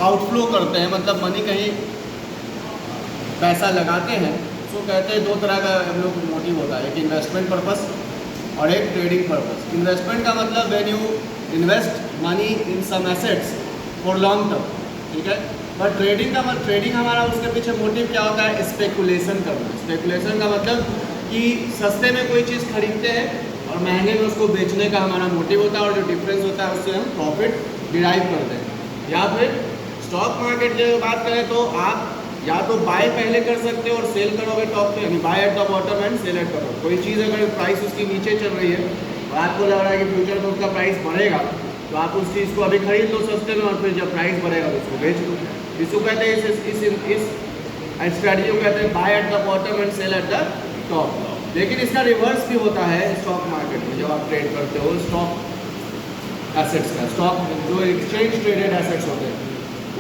Outflow करते हैं, मतलब मनी कहीं पैसा लगाते हैं, उसको कहते हैं। दो तरह का हम लोग मोटिव होता है, एक इन्वेस्टमेंट पर्पस और एक ट्रेडिंग पर्पस। इन्वेस्टमेंट का मतलब when you invest money in some assets for long term, ठीक है। बट ट्रेडिंग का मतलब, ट्रेडिंग हमारा उसके पीछे मोटिव क्या होता है, स्पेकुलेशन करना। स्पेकुलेशन का मतलब कि सस्ते में कोई चीज़ खरीदते हैं और महंगे में उसको बेचने का हमारा मोटिव होता है, और जो डिफरेंस होता है उससे हम प्रॉफिट डिराइव करते हैं। या फिर स्टॉक मार्केट की बात करें तो आप या तो बाय पहले कर सकते हो और सेल करोगे टॉप पे, यानी buy at the bottom and sell at the top. कोई चीज़ अगर प्राइस उसकी नीचे चल रही है और आपको लग रहा है कि फ्यूचर में उसका प्राइस बढ़ेगा, तो आप उस चीज़ को अभी खरीद लो सस्ते में, और फिर जब प्राइस बढ़ेगा तो उसको बेच लो। इसको कहते हैं, इस स्ट्रैटेजी को कहते हैं buy at the bottom and sell at the top. लेकिन इसका रिवर्स भी होता है स्टॉक मार्केट में। जब आप ट्रेड करते हो स्टॉक एसेट्स का, स्टॉक जो एक्सचेंज ट्रेडेड एसेट्स होते हैं,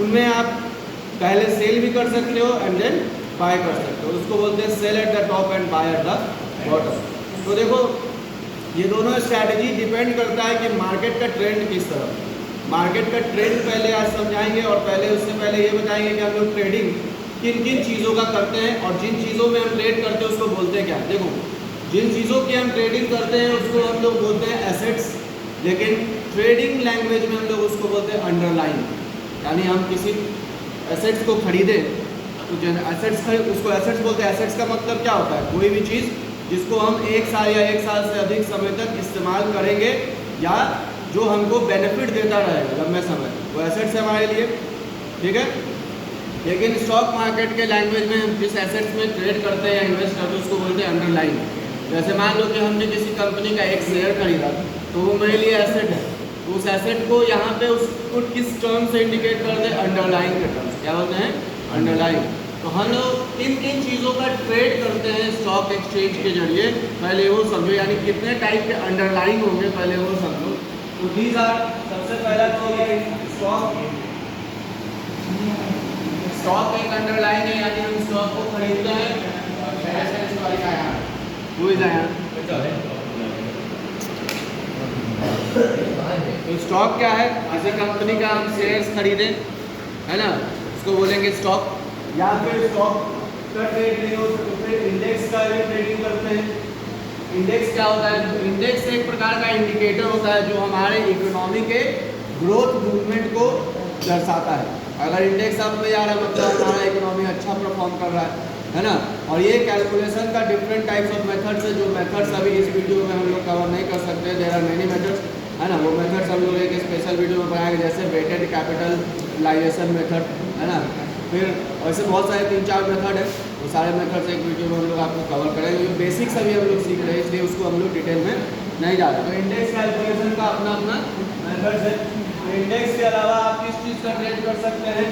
उनमें आप पहले सेल भी कर सकते हो एंड देन बाय कर सकते हो। उसको बोलते हैं sell at the top and buy at the bottom. तो देखो, ये दोनों स्ट्रैटेजी डिपेंड करता है कि मार्केट का ट्रेंड किस तरफ। मार्केट का ट्रेंड पहले आज समझाएंगे, और उससे पहले ये बताएंगे कि हम लोग ट्रेडिंग किन किन चीज़ों का करते हैं, और जिन चीज़ों में हम ट्रेड करते हैं उसको बोलते हैं क्या। देखो, जिन चीज़ों की हम ट्रेडिंग करते हैं उसको हम लोग बोलते हैं एसेट्स, लेकिन ट्रेडिंग लैंग्वेज में हम लोग उसको बोलते हैं अंडरलाइन। यानी हम किसी एसेट्स को खरीदें तो जो एसेट्स उसको एसेट्स बोलते हैं। एसेट्स का मतलब क्या होता है, कोई भी चीज़ जिसको हम 1 साल या 1 साल से अधिक समय तक इस्तेमाल करेंगे, या जो हमको बेनिफिट देता रहेगा लंबे समय, वो एसेट्स है हमारे लिए, ठीक है। लेकिन स्टॉक मार्केट के लैंग्वेज में हम जिस एसेट्स में ट्रेड करते हैं या इन्वेस्ट करते हैं उसको बोलते हैं अंडरलाइन। जैसे मान लो कि हमने किसी कंपनी का एक शेयर खरीदा, तो वो मेरे लिए एसेट है। तो उस एसेट को यहाँ पे उसको किस टर्म से इंडिकेट करते हैं, अंडरलाइन के टर्म से। क्या बोलते हैं, अंडरलाइन। तो हम लोग किन किन चीज़ों का ट्रेड करते हैं स्टॉक एक्सचेंज के जरिए, पहले वो समझो। यानी कितने टाइप के अंडरलाइन होंगे पहले वो समझो। तो दीज आर, सबसे पहला तो ये स्टॉक एक अंडरलाइन है, यानी हम स्टॉक को खरीदते हैं। तो स्टॉक क्या है, किसी कंपनी का हम शेयर्स खरीदें, है ना, उसको बोलेंगे स्टॉक। या फिर स्टॉक का ट्रेड नहीं हो तो फिर इंडेक्स का भी ट्रेडिंग करते हैं। इंडेक्स क्या होता है, इंडेक्स एक प्रकार का इंडिकेटर होता है जो हमारे इकोनॉमी के ग्रोथ मूवमेंट को दर्शाता है। अगर इंडेक्स अप में जा रहा है मतलब हमारा इकोनॉमी अच्छा परफॉर्म कर रहा है ना। और ये कैलकुलेशन का डिफरेंट टाइप्स ऑफ मेथड्स है, जो मेथड्स अभी इस वीडियो में हम लोग कवर नहीं कर सकते। देयर आर मेनी मेथड्स, है ना। वो मेथड्स हम लोग एक स्पेशल वीडियो में बनाएंगे, जैसे वेटेड कैपिटलाइजेशन मेथड, है ना। फिर ऐसे बहुत सारे 3-4 मेथड है, वो सारे मेथड्स एक वीडियो में हम लोग आपको कवर करेंगे। जो बेसिक्स अभी हम लोग सीख रहे हैं, इसलिए उसको हम लोग डिटेल में नहीं जा रहे। तो इंडेक्स कैलकुलेशन का अपना अपना मेथड्स है। इंडेक्स के अलावा आप किस चीज़ का ट्रेड कर सकते हैं,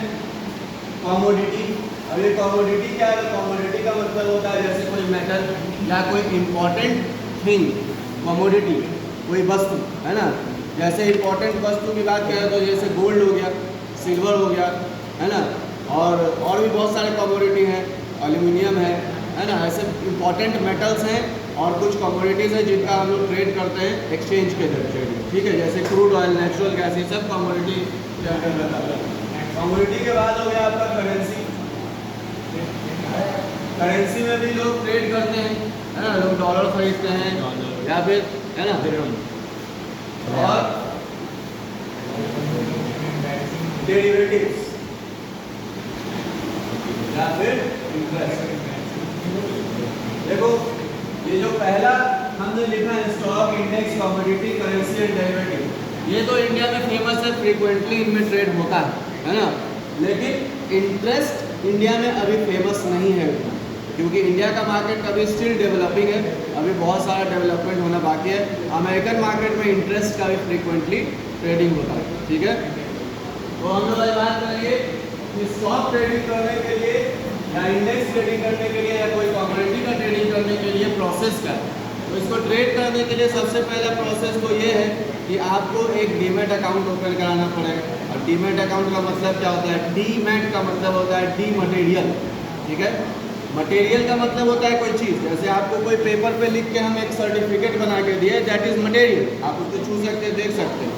कमोडिटी। अब ये कमोडिटी क्या है, कमोडिटी का मतलब होता है जैसे कोई मेटल या कोई इम्पोर्टेंट थिंग, कमोडिटी कोई वस्तु, है ना। जैसे इम्पोर्टेंट वस्तु की बात करें तो जैसे गोल्ड हो गया, सिल्वर हो गया, है ना, और भी बहुत सारे कमोडिटी हैं, एल्यूमिनियम है ना। ऐसे इम्पोर्टेंट मेटल्स हैं और कुछ कमोडिटीज़ हैं जिनका हम लोग ट्रेड करते हैं एक्सचेंज के जरिए, ठीक है। जैसे क्रूड ऑयल, नेचुरल गैस, ये सब कमोडिटी के अंतर्गत आता है। कमोडिटी के बाद हो गया आपका करेंसी। करेंसी में भी लोग ट्रेड करते हैं, है ना। लोग डॉलर खरीदते हैं या फिर, है ना, और डेरिवेटिव्स या फिर इंटरेस्ट। देखो, ये जो पहला हमने लिखा है stock, index, commodity, currency and derivative, ये तो इंडिया में फेमस है, फ्रीक्वेंटली इनमें ट्रेड होता है ना। लेकिन इंटरेस्ट इंडिया में अभी फेमस नहीं है, क्योंकि इंडिया का मार्केट अभी स्टिल डेवलपिंग है, अभी बहुत सारा डेवलपमेंट होना बाकी है। अमेरिकन मार्केट में इंटरेस्ट का भी फ्रीक्वेंटली ट्रेडिंग होता है, ठीक है। तो हम लोग आज बात करेंगे कि स्टॉक ट्रेडिंग करने के लिए या इंडेक्स ट्रेडिंग करने के लिए या कोई कमोडिटी का ट्रेडिंग करने के लिए प्रोसेस क्या है। तो इसको ट्रेड करने के लिए सबसे पहला प्रोसेस तो ये है कि आपको एक डीमैट अकाउंट ओपन कराना पड़ेगा। और डीमैट अकाउंट का मतलब क्या होता है, डीमैट का मतलब होता है डी मटेरियल, ठीक है। मटेरियल का मतलब होता है कोई चीज़, जैसे आपको कोई पेपर पे लिख के हम एक सर्टिफिकेट बना के दिए, दैट इज़ मटेरियल। आप उसको छू सकते हैं, देख सकते हैं,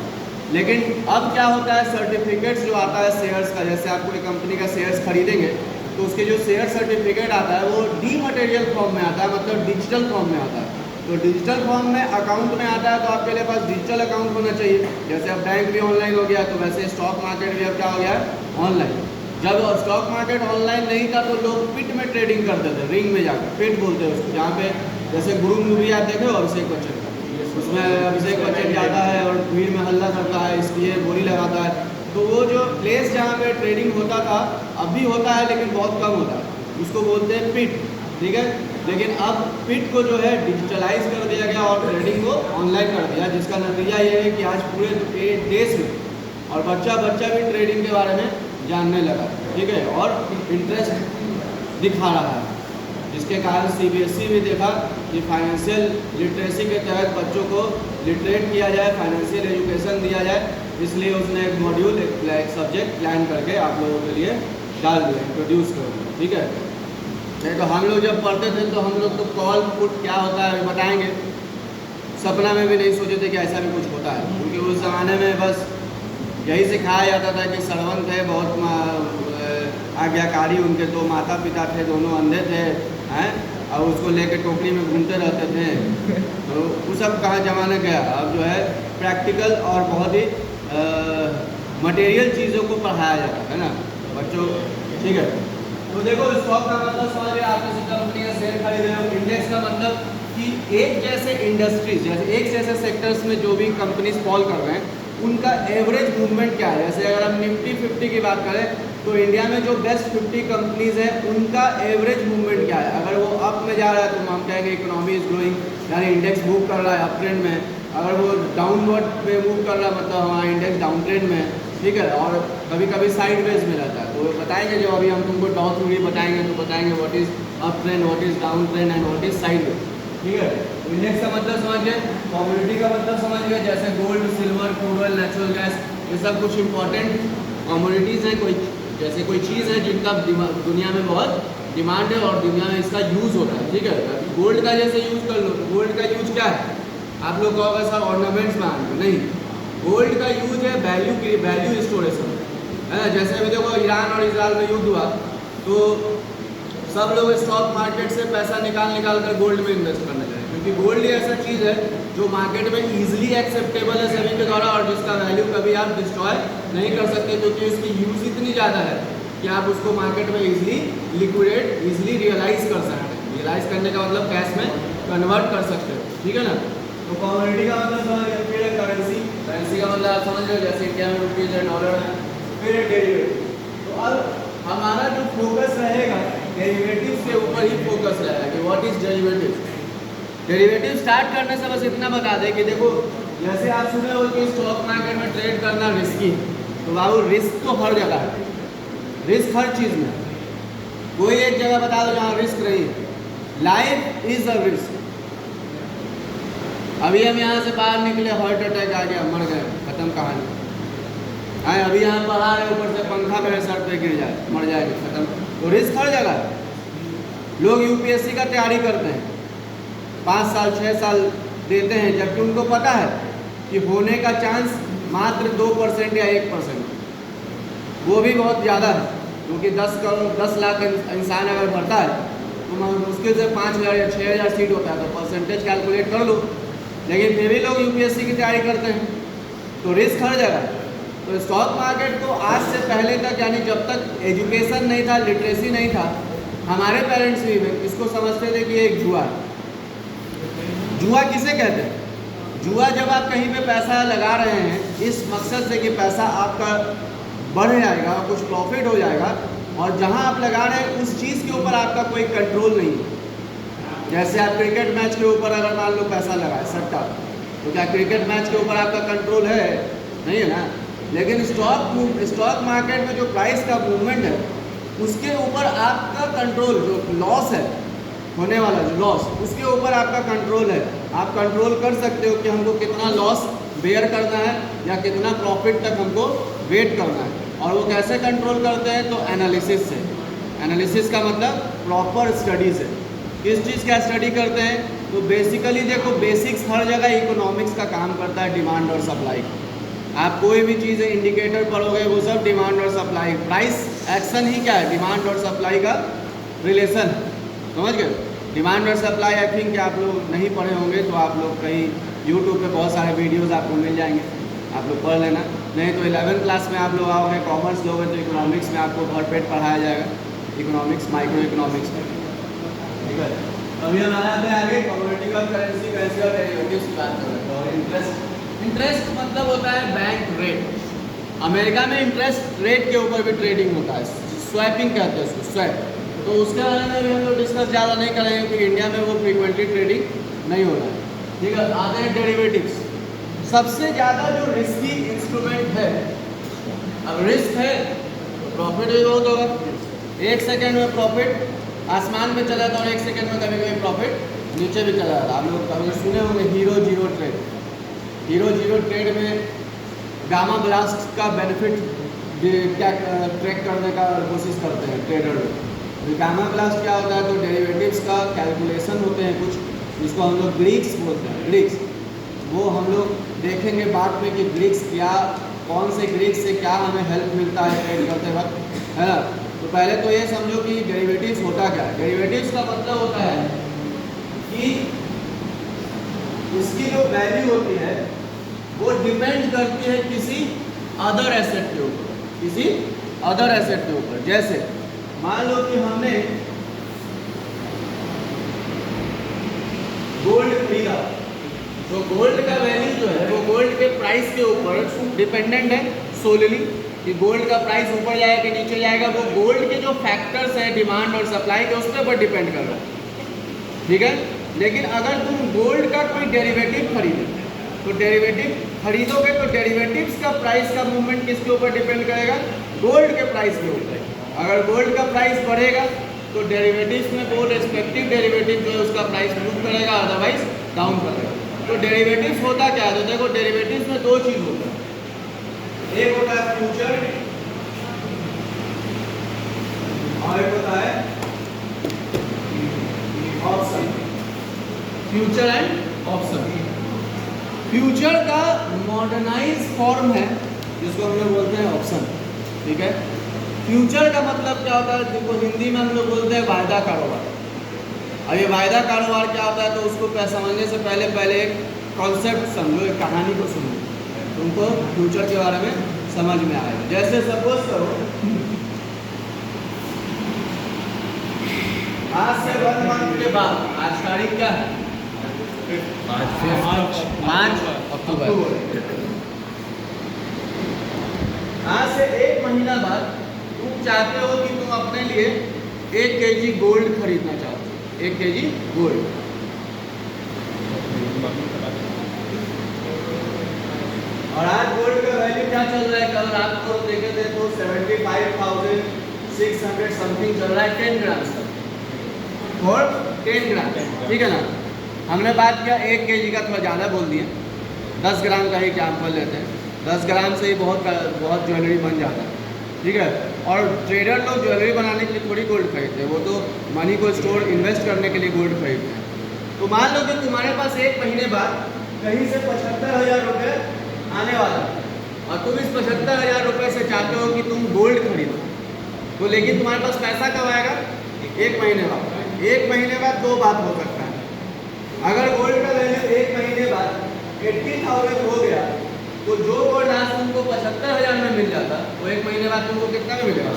लेकिन अब क्या होता है, सर्टिफिकेट्स जो आता है शेयर्स का, जैसे आप कोई कंपनी का शेयर्स खरीदेंगे तो उसके जो शेयर सर्टिफिकेट आता है वो डीमटेरियल फॉर्म में आता है, मतलब डिजिटल फॉर्म में आता है। तो डिजिटल फॉर्म में अकाउंट में आता है, तो आपके लिए पास डिजिटल अकाउंट होना चाहिए। जैसे अब बैंक भी ऑनलाइन हो गया, तो वैसे स्टॉक मार्केट भी अब क्या हो गया है, ऑनलाइन। जब स्टॉक मार्केट ऑनलाइन नहीं था तो लोग पिट में ट्रेडिंग करते थे, रिंग में जाकर, पिट बोलते हैं उसको, जहाँ पे जैसे गुरु मूवी आप देखे हो अभिषेक बच्चन का, उसमें अभिषेक बच्चन जाता है और भीड़ में हल्ला करता है, इसलिए गोली लगाता है। तो वो जो प्लेस जहाँ पे ट्रेडिंग होता था, अब भी होता है लेकिन बहुत कम होता है, उसको बोलते हैं पिट, ठीक है। लेकिन अब पिट को जो है डिजिटलाइज कर दिया गया और ट्रेडिंग को ऑनलाइन कर दिया, जिसका नतीजा ये है कि आज पूरे देश में और बच्चा भी ट्रेडिंग के बारे में जानने लगा, ठीक है, और इंटरेस्ट दिखा रहा है, जिसके कारण CBSE भी देखा कि फाइनेंशियल लिटरेसी के तहत बच्चों को लिटरेट किया जाए, फाइनेंशियल एजुकेशन दिया जाए, इसलिए उसने एक मॉड्यूल, एक सब्जेक्ट प्लान करके आप लोगों के लिए डाल दिया, इंट्रोड्यूस कर दिया, ठीक है। नहीं तो हम लोग जब पढ़ते थे तो हम लोग तो कॉल पुट क्या होता है बताएंगे, सपना में भी नहीं सोचे थे कि ऐसा भी कुछ होता है, क्योंकि उस ज़माने में बस यही सिखाया जाता था कि श्रवण थे, बहुत आज्ञाकारी, उनके दो माता पिता थे, दोनों अंधे थे, हैं, और उसको लेके टोकरी में घूमते रहते थे। तो वो सब कहाँ ज़माना गया। अब जो है प्रैक्टिकल और बहुत ही मटेरियल चीज़ों को पढ़ाया जाता है ना बच्चों, ठीक है। तो देखो स्टॉक का मतलब समझ गए, आपने किसी कंपनी का शेयर खरीद रहे हो। इंडेक्स का मतलब कि एक जैसे इंडस्ट्रीज, जैसे एक जैसे सेक्टर्स में जो भी कंपनीज फॉल कर रहे हैं उनका एवरेज मूवमेंट क्या है। जैसे अगर हम निफ्टी 50 की बात करें तो इंडिया में जो बेस्ट 50 कंपनीज है उनका एवरेज मूवमेंट क्या है। अगर वो अप में जा रहा है तो हम कहेंगे इकोनॉमी इज ग्रोइंग, यानी इंडेक्स मूव कर रहा है अप ट्रेंड में। अगर वो डाउनवर्ड में मूव कर रहा है मतलब हमारा इंडेक्स डाउन ट्रेंड में, ठीक है। और कभी कभी साइडवेज में रहता है। तो बताएंगे, जो अभी हम तुमको डॉ थ्योरी बताएंगे तो बताएंगे what is up trend, what is down trend and what is sideways, ठीक है। इंडेक्स का मतलब समझ गए, कमोडिटी का मतलब समझ गए, जैसे gold, silver, crude oil, natural gas, ये सब कुछ इंपॉर्टेंट कमोडिटीज़ हैं। कोई जैसे कोई चीज़ है जिनका दुनिया में बहुत डिमांड है और दुनिया में इसका यूज़ होता है, ठीक है। गोल्ड का जैसे यूज़ कर लो, तो गोल्ड का यूज़ क्या है, आप लोग कहोगे सर ऑर्नामेंट्स में आएंगे, नहीं। गोल्ड का यूज है वैल्यू स्टोरेशन, है ना। जैसे अभी देखो ईरान और इजराइल में युद्ध हुआ तो सब लोग स्टॉक मार्केट से पैसा निकाल कर गोल्ड में इन्वेस्ट करने लगे, क्योंकि गोल्ड ही ऐसा चीज़ है जो मार्केट में इजीली एक्सेप्टेबल है सभी के द्वारा और जिसका वैल्यू कभी आप डिस्ट्रॉय नहीं कर सकते, क्योंकि उसकी यूज़ इतनी ज़्यादा है कि आप उसको मार्केट में इजीली लिक्विडेट, इजीली रियलाइज़ कर सकते हैं। रियलाइज़ करने का मतलब कैश में कन्वर्ट कर सकते हो, ठीक है ना। तो कमोडिटी का मतलब समझ गए, फिर करेंसी, करेंसी का मतलब आप समझ लो जैसे इंडिया में रुपीज़ है, डॉलर है, फिर डेरिवेटिव। तो अब हमारा जो फोकस रहेगा डेरिवेटिव के ऊपर ही फोकस रहेगा कि what is derivative. Derivative start करने से बस इतना बता दें कि देखो जैसे आप सुने हो कि स्टॉक मार्केट में ट्रेड करना रिस्की, तो बाबू रिस्क तो हर जगह है, रिस्क हर चीज़ में। कोई एक जगह बता दो जहाँ रिस्क नहीं है। Life is a risk. अभी हम यहाँ से बाहर निकले, हार्ट अटैक आ गया, मर गए, खत्म कहानी। आए अभी यहाँ पढ़ा रहे, ऊपर से पंखा मेरे सर पे गिर जाए, मर जाएंगे, खत्म। तो रिस्क हर जगह है। लोग यूपीएससी का तैयारी करते हैं, 5 साल 6 साल देते हैं, जबकि उनको पता है कि होने का चांस मात्र 2% या 1%, वो भी बहुत ज़्यादा है, क्योंकि 10 लाख इंसान अगर भरता है तो मुश्किल से 5,000 या 6,000 सीट होता है, तो परसेंटेज कैलकुलेट कर लो। लेकिन फिर भी लोग यूपीएससी की तैयारी करते हैं, तो रिस्क हर जगह है। तो स्टॉक मार्केट को आज से पहले तक, यानी जब तक एजुकेशन नहीं था, लिटरेसी नहीं था, हमारे पेरेंट्स भी इसको समझते थे कि ये एक जुआ है। जुआ किसे कहते हैं? जुआ जब आप कहीं पे पैसा लगा रहे हैं इस मकसद से कि पैसा आपका बढ़ जाएगा, कुछ प्रॉफिट हो जाएगा, और जहां आप लगा रहे हैं उस चीज़ के ऊपर आपका कोई कंट्रोल नहीं है। जैसे आप क्रिकेट मैच के ऊपर अगर मान लो पैसा लगाए सट्टा, तो क्या क्रिकेट मैच के ऊपर आपका कंट्रोल है? नहीं है ना। लेकिन स्टॉक मार्केट में जो प्राइस का मूवमेंट है उसके ऊपर आपका कंट्रोल, जो लॉस है होने वाला जो लॉस, उसके ऊपर आपका कंट्रोल है। आप कंट्रोल कर सकते हो कि हमको कितना लॉस बेयर करना है या कितना प्रॉफिट तक हमको वेट करना है। और वो कैसे कंट्रोल करते हैं? तो एनालिसिस से। एनालिसिस का मतलब प्रॉपर स्टडी से। किस चीज़ का स्टडी करते हैं? तो बेसिकली देखो, बेसिक्स हर जगह इकोनॉमिक्स का काम करता है, डिमांड और सप्लाई। आप कोई भी चीज़ इंडिकेटर पढ़ोगे वो सब डिमांड और सप्लाई, प्राइस एक्शन ही क्या है, डिमांड और सप्लाई का रिलेशन, समझ गए। डिमांड और सप्लाई आई थिंक आप लोग नहीं पढ़े होंगे तो आप लोग कहीं यूट्यूब पे बहुत सारे वीडियोस आपको मिल जाएंगे, आप लोग पढ़ लेना। नहीं तो 11th क्लास में आप लोग आओगे, कॉमर्स लोगे तो इकोनॉमिक्स में आपको भरपेट पढ़ाया जाएगा, इकोनॉमिक्स माइक्रो इकोनॉमिक्स में, ठीक है। अभी हम आते हैं आगे कमोडिटी करेंसी कैसे और डेरिवेटिव्स की बात कर रहे हैं। और इंटरेस्ट मतलब होता है बैंक रेट। अमेरिका में इंटरेस्ट रेट के ऊपर भी ट्रेडिंग होता है, स्वैपिंग कहते हैं उसको, स्वैप। तो उसके बारे में भी हम लोग डिस्कस ज़्यादा नहीं करेंगे क्योंकि इंडिया में वो फ्रीक्वेंटली ट्रेडिंग नहीं हो रहा है, ठीक है। आते हैं डेरिवेटिव्स। सबसे ज़्यादा जो रिस्की इंस्ट्रूमेंट है, अब रिस्क है तो प्रॉफिट भी बहुत होगा। 1 सेकेंड में प्रॉफिट आसमान में चला था और 1 सेकेंड में कभी कभी प्रॉफिट नीचे भी चला जाता। आप लोग कभी सुने होंगे hero zero trade. Hero zero trade में गामा ब्लास्ट का बेनिफिट क्या ट्रैक करने का कोशिश करते हैं ट्रेडर लोग। गामा ब्लास्ट क्या होता है, तो डेरिवेटिव्स का कैलकुलेशन होते हैं कुछ, जिसको हम लोग ग्रीक्स बोलते हैं, ग्रीक्स। वो हम लोग देखेंगे बाद में कि ग्रीक्स क्या, कौन से ग्रीक्स से क्या हमें हेल्प मिलता है ट्रेड करते वक्त, है ना। तो पहले तो ये समझो कि डेरिवेटिव्स होता क्या है। डेरिवेटिव्स का मतलब होता है कि इसकी जो वैल्यू होती है वो डिपेंड करती है किसी अदर एसेट के ऊपर, किसी अदर एसेट के ऊपर। जैसे मान लो कि हमने गोल्ड खरीदा, तो गोल्ड का वैल्यू जो है वो गोल्ड के प्राइस के ऊपर डिपेंडेंट है सोलली, कि गोल्ड का प्राइस ऊपर जाएगा कि नीचे जाएगा। वो गोल्ड के जो फैक्टर्स हैं डिमांड और सप्लाई के, उसके ऊपर डिपेंड कर रहा है, ठीक है। लेकिन अगर तुम गोल्ड का कोई डेरिवेटिव खरीदो, तो डेरिवेटिव खरीदोगे तो डेरिवेटिव्स का प्राइस का मूवमेंट किसके ऊपर डिपेंड करेगा, गोल्ड के प्राइस के ऊपर। अगर गोल्ड का प्राइस बढ़ेगा तो डेरिवेटिव्स में वो रेस्पेक्टिव डेरिवेटिव जो है उसका प्राइस मूव करेगा, अदरवाइज डाउन करेगा। तो डेरिवेटिव्स होता क्या है, तो देखो डेरिवेटिव्स में दो चीज होता है, एक होता है फ्यूचर और एक होता है option, future and option. Future का मॉडर्नाइज फॉर्म है जिसको हम लोग बोलते हैं ऑप्शन, ठीक है। फ्यूचर का मतलब क्या होता है, जिसको हिंदी में हम लोग बोलते हैं वायदा कारोबार। अब ये वायदा कारोबार क्या होता है, तो उसको समझने से पहले एक कॉन्सेप्ट समझो, एक कहानी को सुनो, तुमको फ्यूचर के बारे में समझ में आएगा। जैसे सपोज करो आज से 1 मंथ के बाद, आज तारीख क्या है, 5 अक्टूबर। आज से 1 महीना बाद तुम चाहते हो कि तुम अपने लिए 1 केजी गोल्ड खरीदना चाहते हो, 1 केजी गोल्ड। और आज गोल्ड का वैल्यू क्या चल रहा है, कल रात को देखे थे तो 75,600 समथिंग चल रहा है 10 ग्राम तक, और 10 ग्राम, ठीक है ना। हमने बात किया 1 केजी का, थोड़ा ज़्यादा बोल दिया, 10 ग्राम का ही एग्जाम्पल लेते हैं। 10 ग्राम से ही बहुत ज्वेलरी बन जाता है, ठीक है। और ट्रेडर लोग ज्वेलरी बनाने के लिए थोड़ी गोल्ड खरीदते हैं, वो तो मनी को स्टोर इन्वेस्ट करने के लिए गोल्ड खरीदते हैं। तो मान लो कि तुम्हारे पास 1 महीने बाद कहीं से 75,000 रुपये आने वाला है और तुम इस 75,000 रुपये से चाहते हो कि तुम गोल्ड खरीदो, तो लेकिन तुम्हारे पास पैसा कब आएगा, 1 महीने बाद। 1 महीने बाद 2 बात हो सकता है, अगर गोल्ड का वैल्यू 1 महीने बाद 80,000 हो गया तो जो गोल्ड आज तुमको 75,000 में मिल जाता, वो 1 महीने बाद तुमको कितना में मिलेगा,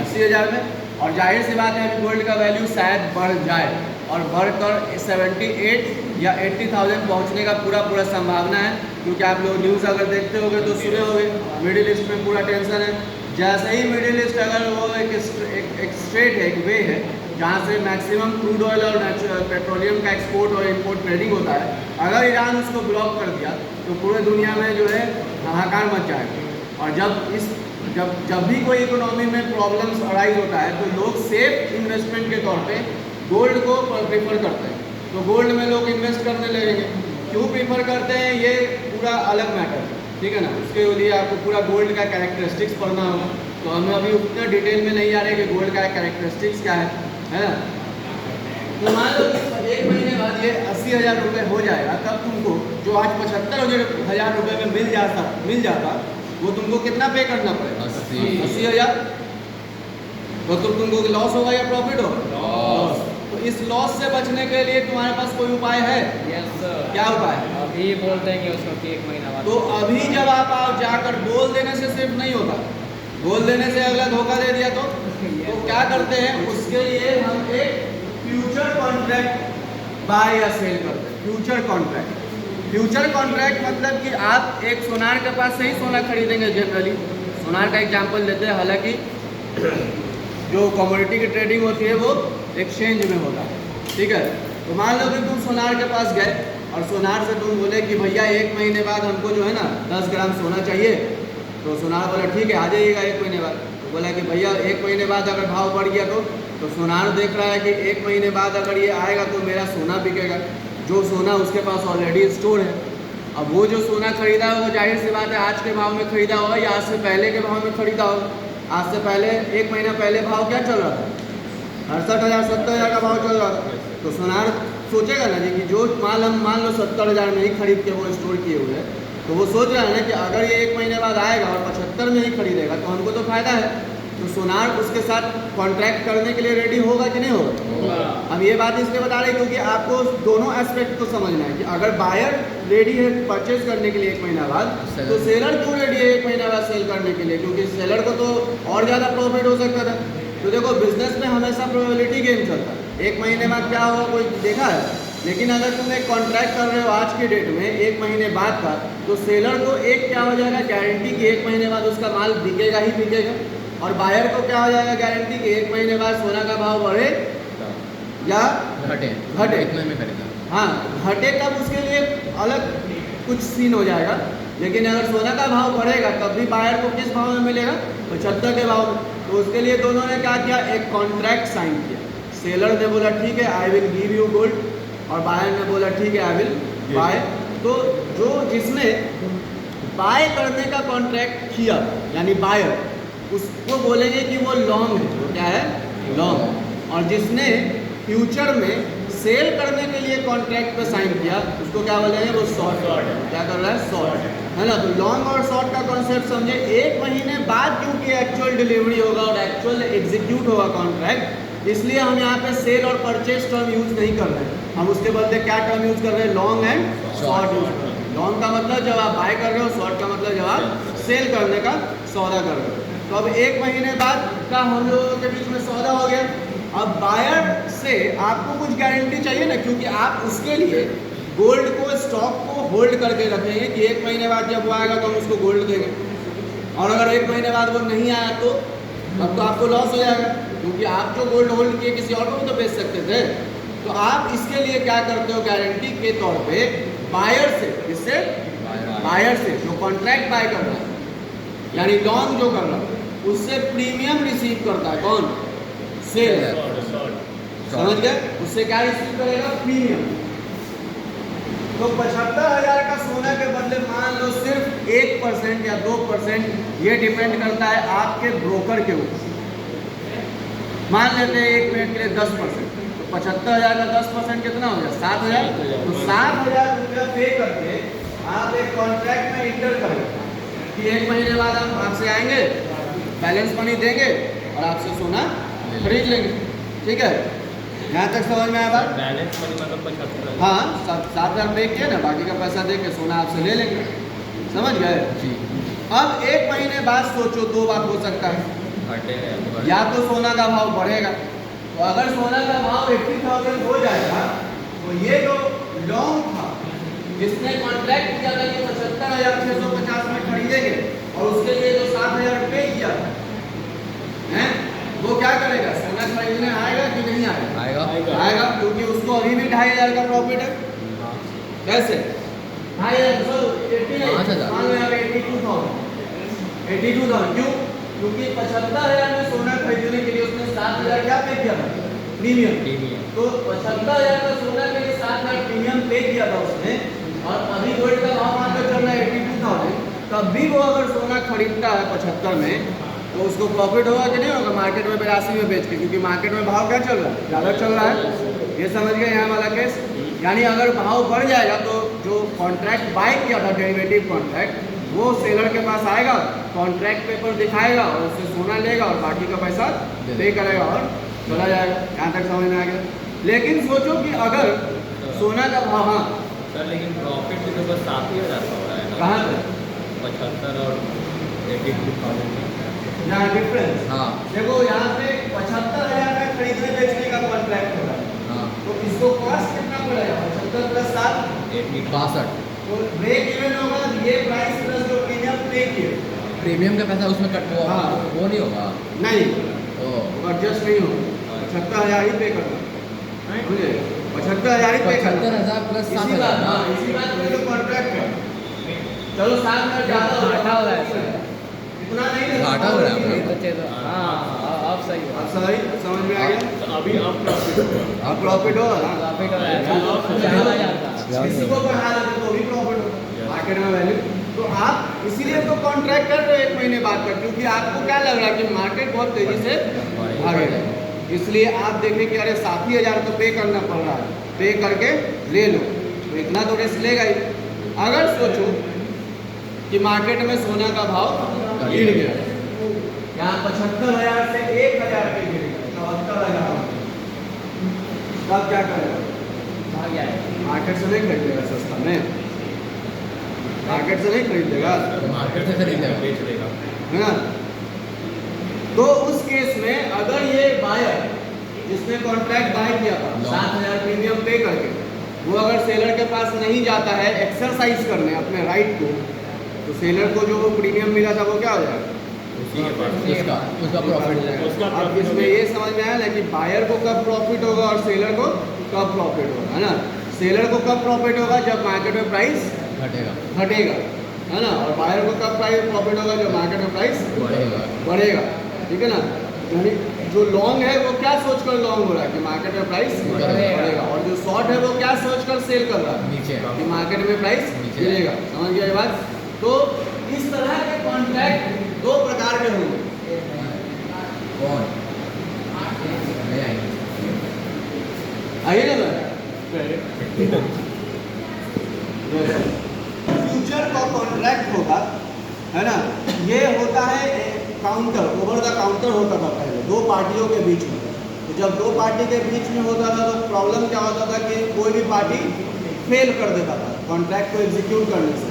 80,000 में। और जाहिर सी बात है गोल्ड का वैल्यू शायद बढ़ जाए और बढ़कर 78 या 80,000 पहुंचने का पूरा संभावना है, क्योंकि आप लोग न्यूज़ अगर देखते होंगे तो सुने होंगे मिडिल ईस्ट में पूरा टेंशन है। जैसे ही मिडिल ईस्ट अगर वो एक स्ट्रेट है, एक वे है जहाँ से मैक्सिमम क्रूड ऑयल और पेट्रोलियम का एक्सपोर्ट और इंपोर्ट ट्रेडिंग होता है, अगर ईरान उसको ब्लॉक कर दिया तो पूरे दुनिया में जो है हाहाकार मच जाएगा। और जब भी कोई इकोनॉमी में प्रॉब्लम्स अराइज होता है तो लोग सेफ इन्वेस्टमेंट के तौर पे गोल्ड को प्रेफर करते हैं, तो गोल्ड में लोग इन्वेस्ट करने लगेंगे। क्यों प्रेफर करते हैं ये पूरा अलग मैटर है, ठीक है ना। उसके लिए आपको पूरा गोल्ड का कैरेक्टरिस्टिक्स पढ़ना होगा, तो हमें अभी उतना डिटेल में नहीं आ रहे कि गोल्ड का कैरेक्टरिस्टिक्स क्या है ना। तो मान लो कि 1 महीने बाद ये 80,000 रुपये हो जाएगा, तब तुमको जो आज 75,000 रुपये में मिल जाता वो तुमको कितना पे करना पड़ेगा? 80,000। तो तुमको लॉस होगा या प्रॉफिट होगा? लॉस। तो इस लॉस से बचने के लिए तुम्हारे पास कोई उपाय है? Yes sir. क्या उपाय? अभी बोल देंगे उसको कि 1 महीना बाद। तो अभी जब आप जाकर बोल देने से सिर्फ नहीं होता, बोल देने से अगला धोखा दे दिया तो क्या करते हैं, उसके लिए हम एक फ्यूचर कॉन्ट्रैक्ट बाय या सेल करते हैं। फ्यूचर कॉन्ट्रैक्ट मतलब कि आप एक सोनार के पास से ही सोना खरीदेंगे। जनरली सोनार का एग्जांपल लेते हैं, हालांकि जो कमोडिटी की ट्रेडिंग होती है वो एक्सचेंज में होता है, ठीक है। तो मान लो कि तुम सोनार के पास गए और सोनार से तुम बोले कि भैया 1 महीने बाद हमको जो है ना 10 ग्राम सोना चाहिए। तो सोनार बोला ठीक है आ जाइएगा 1 महीने बाद। तो बोला कि भैया 1 महीने बाद अगर भाव बढ़ गया तो सोनार देख रहा है कि 1 महीने बाद अगर ये आएगा तो मेरा सोना बिकेगा, जो सोना उसके पास ऑलरेडी स्टोर है। अब वो जो सोना खरीदा है वो जाहिर सी बात है आज के भाव में खरीदा होगा या आज से पहले के भाव में खरीदा होगा। आज से पहले 1 महीना पहले भाव क्या चल रहा था? 68,000 70,000 का भाव चल रहा था। तो सोनार सोचेगा ना जी कि जो माल हम मान लो 70,000 में ही खरीद के वो स्टोर किए हुए हैं, तो वो सोच रहा है ना कि अगर ये 1 महीने बाद आएगा और 75 में ही खरीदेगा तो हमको तो फायदा है। तो सोनार उसके साथ कॉन्ट्रैक्ट करने के लिए रेडी होगा कि नहीं होगा? अब ये बात इसलिए बता रहे क्योंकि आपको दोनों एस्पेक्ट को समझना है कि अगर बायर रेडी है परचेज करने के लिए 1 महीना बाद, तो सेलर क्यों रेडी है 1 महीना बाद सेल करने के लिए? क्योंकि सेलर को तो और ज़्यादा प्रॉफिट हो सकता था। तो देखो बिजनेस में हमेशा प्रोबेबिलिटी गेम चलता है। 1 महीने बाद क्या होगा कोई देखा है? लेकिन अगर तुम एक कॉन्ट्रैक्ट कर रहे हो आज के डेट में 1 महीने बाद का, तो सेलर को एक क्या हो जाएगा गारंटी कि 1 महीने बाद उसका माल बिकेगा ही बिकेगा। और बायर को क्या हो जाएगा गारंटी कि 1 महीने बाद सोना का भाव बढ़े या घटे। इतने में खरीदा। हाँ, घटे तब उसके लिए अलग कुछ सीन हो जाएगा। लेकिन अगर सोना का भाव बढ़ेगा तब भी बायर को किस भाव में मिलेगा? 75 के भाव में। तो उसके लिए दोनों ने क्या किया, एक कॉन्ट्रैक्ट साइन किया। सेलर ने बोला ठीक है I will give you gold, और बायर ने बोला ठीक है आई विल बाय। तो जो जिसने बाय करने का कॉन्ट्रैक्ट किया यानी बायर, उसको बोलेंगे कि वो लॉन्ग है। वो क्या है? लॉन्ग। और जिसने फ्यूचर में सेल करने के लिए कॉन्ट्रैक्ट पे साइन किया उसको क्या बोलेंगे? वो शॉर्ट। क्या कर रहा है? शॉर्ट, है ना। तो लॉन्ग और शॉर्ट का कॉन्सेप्ट समझे। 1 महीने बाद क्योंकि एक्चुअल डिलीवरी होगा और एक्चुअल एग्जीक्यूट होगा कॉन्ट्रैक्ट, इसलिए हम यहाँ पे सेल और परचेज टर्म यूज नहीं कर रहे हैं। हम उसके बदले क्या टर्म यूज कर रहे हैं? लॉन्ग एंड शॉर्ट यूज कर रहे हैं। लॉन्ग का मतलब जब आप बाय कर रहे हो, शॉर्ट का मतलब जब आप सेल करने का सौदा कर रहे हो। तो अब 1 महीने बाद का हम लोगों के बीच में सौदा हो गया। अब बायर से आपको कुछ गारंटी चाहिए ना, क्योंकि आप उसके लिए गोल्ड को स्टॉक को होल्ड करके रखेंगे कि 1 महीने बाद जब वो आएगा तो हम उसको गोल्ड देंगे। और अगर 1 महीने बाद वो नहीं आया तो अब तो आपको लॉस हो जाएगा, क्योंकि आप जो गोल्ड होल्ड किए किसी और को भी तो बेच सकते थे। तो आप इसके लिए क्या करते हो? गारंटी के तौर पे बायर से, इससे बायर से जो कॉन्ट्रैक्ट बाय कर रहा है यानी लॉन्ग जो कर रहा है, उससे प्रीमियम रिसीव करता है। कौन? सेलर। समझ गए? उससे क्या रिसीव करेगा? प्रीमियम। तो 75,000 का सोना के बदले मान लो सिर्फ 1% या 2%, ये डिपेंड करता है आपके ब्रोकर के ऊपर। मान लेते हैं 1 मिनट के लिए 10%, तो 75,000 का 10% कितना हो गया? 7,000। तो 7,000 रुपया पे करके आप एक कॉन्ट्रैक्ट में इंटर करेंगे कि 1 महीने बाद हम आपसे आएंगे, बैलेंस मनी देंगे और आपसे सोना खरीद लेंगे। ठीक है, यहाँ तक समझ में आया बात? बैलेंस मनी मतलब 75। हाँ, 7,000 पे किया ना, बाकी का पैसा दे के सोना आपसे ले लेंगे। समझ गए जी? अब 1 महीने बाद सोचो, 2 बात हो सकता है। या तो सोना का भाव बढ़ेगा, तो अगर सोना का भाव 80,000 हो जाएगा तो ये जो लॉन्ग था जिसने कॉन्ट्रैक्ट किया था कि 75,650 में खरीदेंगे और उसके लिए जो 7,000 पे किया है, वो क्या करेगा? सोना खरीदने आएगा कि नहीं आएगा? आएगा, क्योंकि उसको अभी भी 2,500 का प्रॉफिट है। कैसे? 2,500 मान लो यहाँ पे 82,000 क्यों? क्योंकि 75,000 में सोना खरीदने के लिए उसने 7,000 क्या पे किया था? प्रीमियम। तो 75,000 का सोना के लिए 7,000 प्रीमियम पे किया था उसने, और अभी गोल्ड का भाव मात्र चल रहा है 82,000, तब भी वो अगर सोना खरीदता है 75 में तो उसको प्रॉफिट होगा कि नहीं होगा? मार्केट में 82 में बेच के, क्योंकि मार्केट में भाव क्या चल रहा है? ज़्यादा चल रहा है। ये समझ गए यहाँ वाला केस। यानी अगर भाव बढ़ जाएगा तो जो कॉन्ट्रैक्ट बाय किया था डेरिवेटिव कॉन्ट्रैक्ट, वो सेलर के पास आएगा, कॉन्ट्रैक्ट पेपर दिखाएगा और उससे सोना लेगा और बाकी का पैसा पे करेगा और चला जाएगा। यहाँ तक समझ में आ गया। लेकिन सोचो कि अगर सोना का भाव, हाँ सर लेकिन प्रॉफिट भी तो बस 7,000 का हो रहा है ना। कहाँ पे 75 और 82,000 यहाँ डिफरेंस, हाँ देखो यहाँ पे 75,000 का खरीदने बेचने का कॉन्ट्रैक्ट हो रहा है, हाँ तो इसको कॉस्ट कितना पड़ेगा? 75 प्लस 7 62। तो ब्रेक इवन होगा ये प्राइस प्लस जो प्रीमियम पे किए, प्रीमियम का पैसा उसमें कट हुआ, हाँ। वो नहीं होगा। नहीं ओ एडजस्ट नहीं होगा, 75,000 ही पे करना, समझे? 75,000 ही पे करना। 75,000 प्लस इसी 7,000 बात, ना। हाँ, इसी बात पे तो कॉन्ट्रैक्ट है। चलो 7,000 ज़्यादा हो घाटा हो रहा है रहा सर। इतना नहीं है, घाटा हो रहा है नहीं अपना। है। हाँ अब सही अब सही समझ में आ गया। तो अभी अब प्रॉफिट होगा। अब प्रॉफिट होगा ना, प्रॉफिट हो रहा है, ज़्यादा जाता। किसी को बढ़ा देते तो भी प्रॉफिट होगा मार्केट में वैल्यू। तो आप इसीलिए तो कॉन्ट्रैक्ट कर रहे हो 1 महीने बाद का, क्योंकि आपको क्या लग रहा है कि मार्केट बहुत तेजी से भागेगा, इसलिए आप देखें कि अरे 7,000 तो पे करना पड़ रहा है, पे करके ले लो, तो इतना तो रिस्क लेगा ही। अगर सोचो कि मार्केट में सोना का भाव गिर गया, यहाँ 75,000 से 1,000 पे गिर गया, 74,000, तब क्या करेगा? भाग गया है। मार्केट से नहीं खरीदेगा सस्ता में, मार्केट से नहीं खरीदेगा, मार्केट से खरीद लेगा, बेच देगा। है ना? तो उस केस में अगर ये बायर जिसने कॉन्ट्रैक्ट बाय किया था 7,000 प्रीमियम पे करके, वो अगर सेलर के पास नहीं जाता है एक्सरसाइज करने अपने राइट को, तो सेलर को जो वो प्रीमियम मिला था वो क्या हो जाएगा? उसका प्रॉफिट है। अब इसमें ये समझ में आया ना कि बायर को कब प्रॉफिट होगा और सेलर को कब प्रॉफिट होगा, है ना? सेलर को कब प्रॉफिट होगा? जब मार्केट में प्राइस घटेगा, है ना? और बायर को कब प्राइस प्रॉफिट होगा? जब मार्केट में प्राइस बढ़ेगा, ठीक है ना? यानी जो लॉन्ग है वो क्या सोचकर लॉन्ग हो रहा है कि मार्केट में प्राइस बढ़ेगा, और जो शॉर्ट है वो क्या सोचकर सेल कर रहा है नीचे कि मार्केट में प्राइस गिरेगा। समझ गया ये बात? तो इस तरह के कॉन्ट्रैक्ट 2 प्रकार के होंगे। कौन आइए ना फ्यूचर का कॉन्ट्रैक्ट होगा, है ना? ये होता है काउंटर, ओवर द काउंटर होता था पहले 2 पार्टियों के बीच में। तो जब 2 पार्टी के बीच में होता था तो प्रॉब्लम क्या होता था कि कोई भी पार्टी फेल कर देता था कॉन्ट्रैक्ट को एग्जीक्यूट करने से,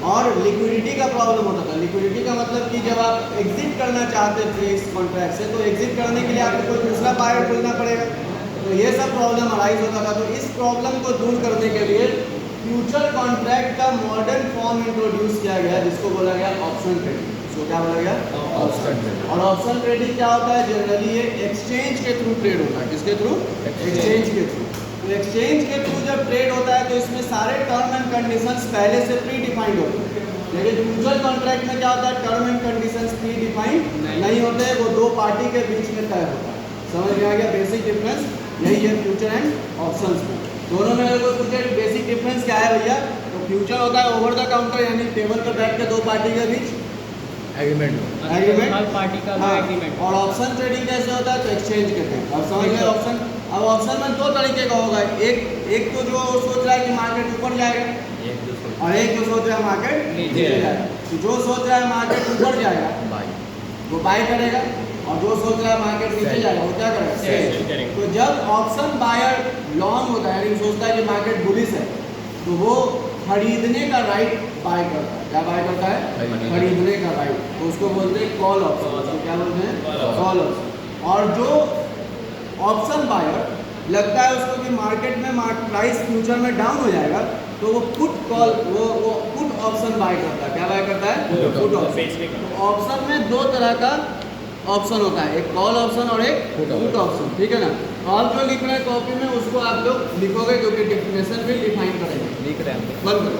और लिक्विडिटी का प्रॉब्लम होता था। लिक्विडिटी का मतलब कि जब आप एग्जिट करना चाहते थे इस कॉन्ट्रैक्ट से, तो एग्जिट करने के लिए आपको कोई दूसरा बायर ढूंढना पड़ेगा, तो ये सब प्रॉब्लम अराइज होता था। तो इस प्रॉब्लम को दूर करने के लिए फ्यूचर कॉन्ट्रैक्ट का मॉडर्न फॉर्म इंट्रोड्यूस किया गया, जिसको बोला गया ऑप्शन ट्रेडिंग। इसको क्या बोला गया? Option trading. और ऑप्शन ट्रेडिंग क्या होता है? जनरली ये एक्सचेंज के थ्रू ट्रेड होता है। किसके थ्रू? एक्सचेंज के थ्रू। तो एक्सचेंज के थ्रू जब ट्रेड होता है तो इसमें सारे टर्म एंड कंडीशंस पहले से प्री डिफाइंड होते हैं। लेकिन फ्यूचर कॉन्ट्रैक्ट में क्या होता है? Term and conditions pre defined नहीं होते, वो 2 पार्टी के बीच में तय होता है। समझ में आ गया? बेसिक डिफरेंस यही है फ्यूचर एंड ऑप्शंस में। दोनों में अगर कोई पूछे बेसिक डिफरेंस क्या है भैया, तो फ्यूचर होता है ओवर द काउंटर, यानी टेबल पर बैठ के 2 पार्टी के बीच एग्रीमेंट। एग्रीमेंट, पार्टी का हाँ। एग्रीमेंट। और ऑप्शन ट्रेडिंग कैसे होता है? तो एक्सचेंज के थ्रू। अब समझ गए ऑप्शन? अब ऑप्शन में 2 तरीके का होगा, एक तो जो सोच रहा है कि मार्केट ऊपर जाएगा, और एक जो सोच रहा है मार्केट नीचे जाएगा। तो जो सोच रहा है मार्केट ऊपर जाएगा वो बाय करेगा, और जो सोच रहा है मार्केट नीचे जाएगा वो क्या करेगा? सेल। तो जब ऑप्शन बायर लॉन्ग होता है, यानी सोचता है कि मार्केट बुलिश है, तो वो खरीदने का राइट बाय करता है। क्या बाय करता है? खरीदने का राइट। तो उसको बोलते हैं कॉल ऑप्शन। तो क्या बोलते हैं? Call option. और जो ऑप्शन बायर लगता है उसको कि मार्केट में प्राइस फ्यूचर में डाउन हो जाएगा, तो वो पुट कॉल वो पुट ऑप्शन बाय करता है। क्या बाय करता है? Put option. ऑप्शन में 2 तरह का ऑप्शन होता है, एक कॉल ऑप्शन और एक पुट ऑप्शन, ठीक है ना? आप जो लिख रहे हैं कॉपी में उसको आप लोग लिखोगे, क्योंकि डेफिनेशन भी डिफाइन करेंगे। लिख रहे हैं। बंद करो।